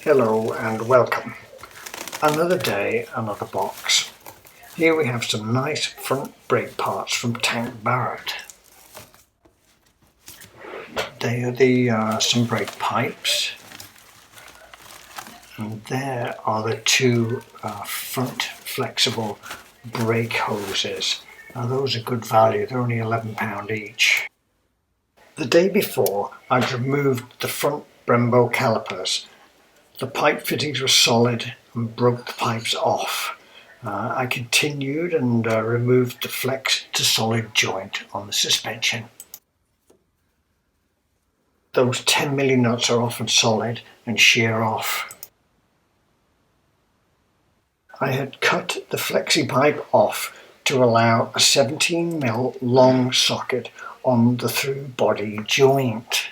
Hello and welcome. Another day, another box. Here we have some nice front brake parts from Tank Barrett. They are the some brake pipes, and there are the two front flexible brake hoses. Now those are good value, they're only £11 each. The day before I'd removed the front Brembo calipers. The pipe fittings were solid and broke the pipes off. I continued and removed the flex to solid joint on the suspension. Those 10mm nuts are often solid and shear off. I had cut the flexi pipe off to allow a 17mm long socket on the through body joint.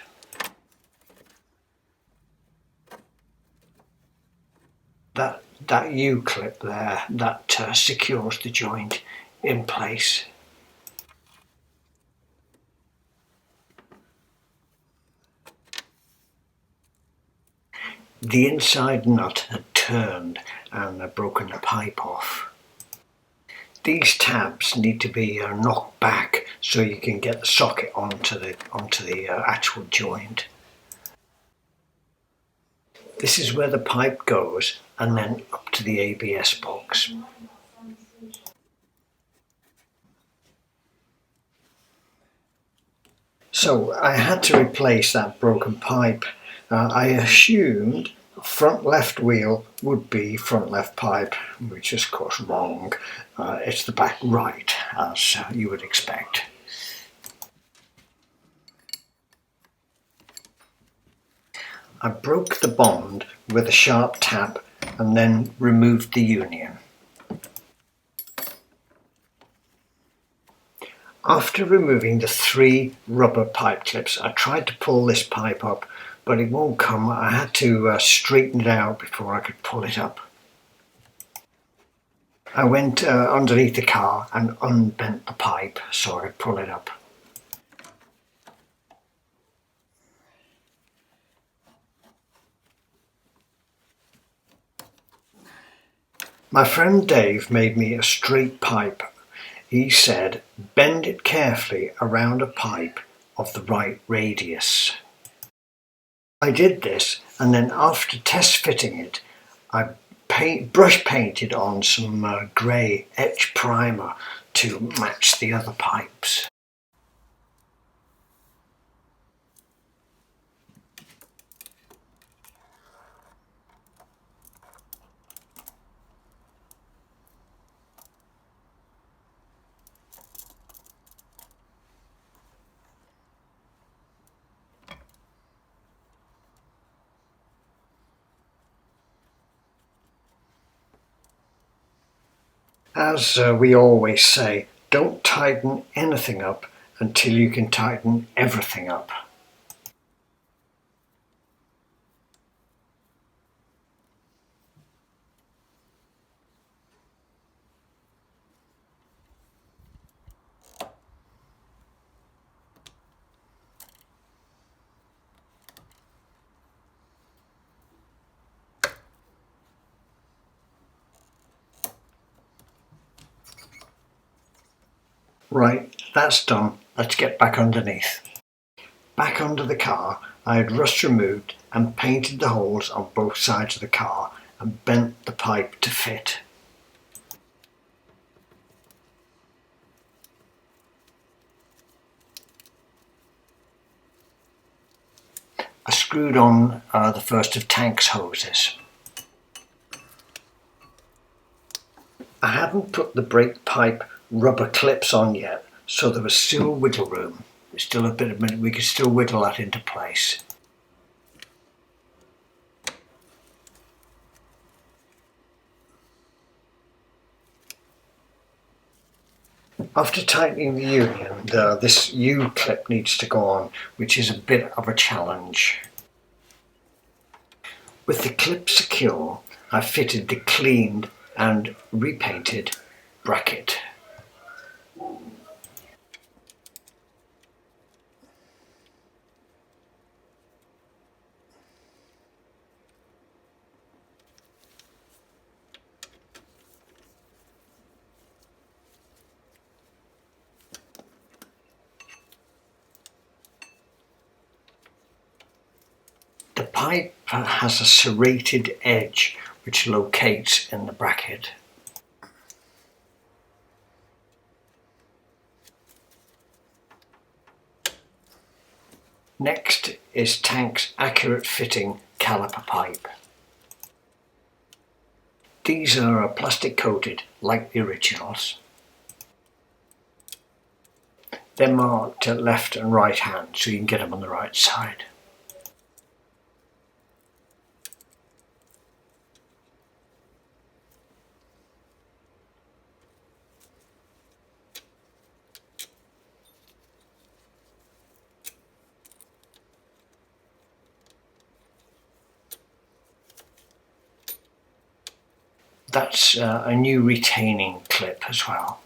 That U-clip there, that secures the joint in place. The inside nut had turned and broken the pipe off. These tabs need to be knocked back so you can get the socket onto the actual joint. This is where the pipe goes and then up to the ABS box. So I had to replace that broken pipe. I assumed front left wheel would be front left pipe, which is of course wrong. It's the back right, as you would expect. I broke the bond with a sharp tap and then removed the union. After removing the 3 rubber pipe clips, I tried to pull this pipe up, but it won't come. I had to straighten it out before I could pull it up. I went underneath the car and unbent the pipe so I could pull it up. My friend Dave made me a straight pipe. He said, bend it carefully around a pipe of the right radius. I did this, and then after test fitting it, I brush painted on some grey etch primer to match the other pipes. As we always say, don't tighten anything up until you can tighten everything up. Right, that's done. Let's get back underneath. Back under the car, I had rust removed and painted the holes on both sides of the car and bent the pipe to fit. I screwed on the first of Tank's hoses. I hadn't put the brake pipe rubber clips on yet, so there was still wiggle room. There's still a bit of we could still wiggle that into place. After tightening the union, this U-clip needs to go on, which is a bit of a challenge. With the clip secure, I fitted the cleaned and repainted bracket. pipe has a serrated edge which locates in the bracket. Next is tank's accurate fitting caliper pipe. These are plastic coated like the originals. They're marked left and right hand so you can get them on the right side. That's a new retaining clip as well.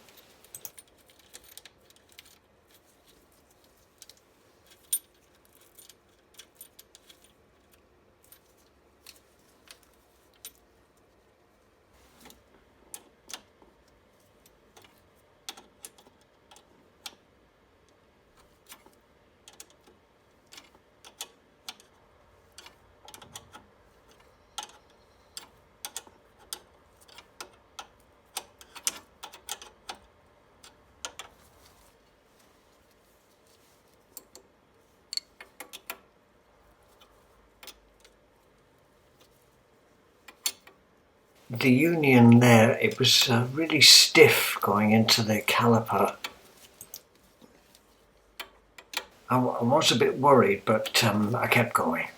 The union there, it was really stiff going into the caliper. I was a bit worried, but I kept going.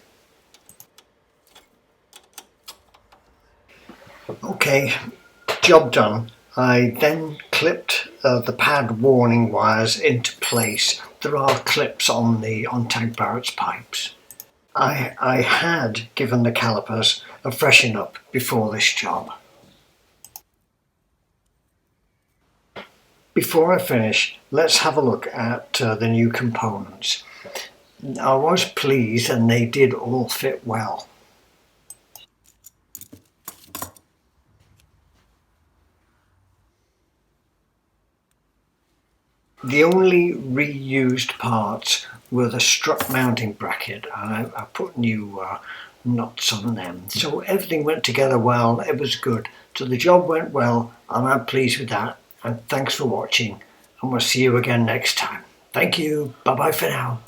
Okay, job done. I then clipped the pad warning wires into place. There are clips on the on-tank Barrett's pipes. I had given the calipers a freshen up before this job. Before I finish, let's have a look at the new components. I was pleased and they did all fit well. The only reused parts were the strut mounting bracket. I put new nuts on them, so everything went together well. It was good, so the job went well and I'm pleased with that. And thanks for watching, and we'll see you again next time. Thank you. Bye bye for now.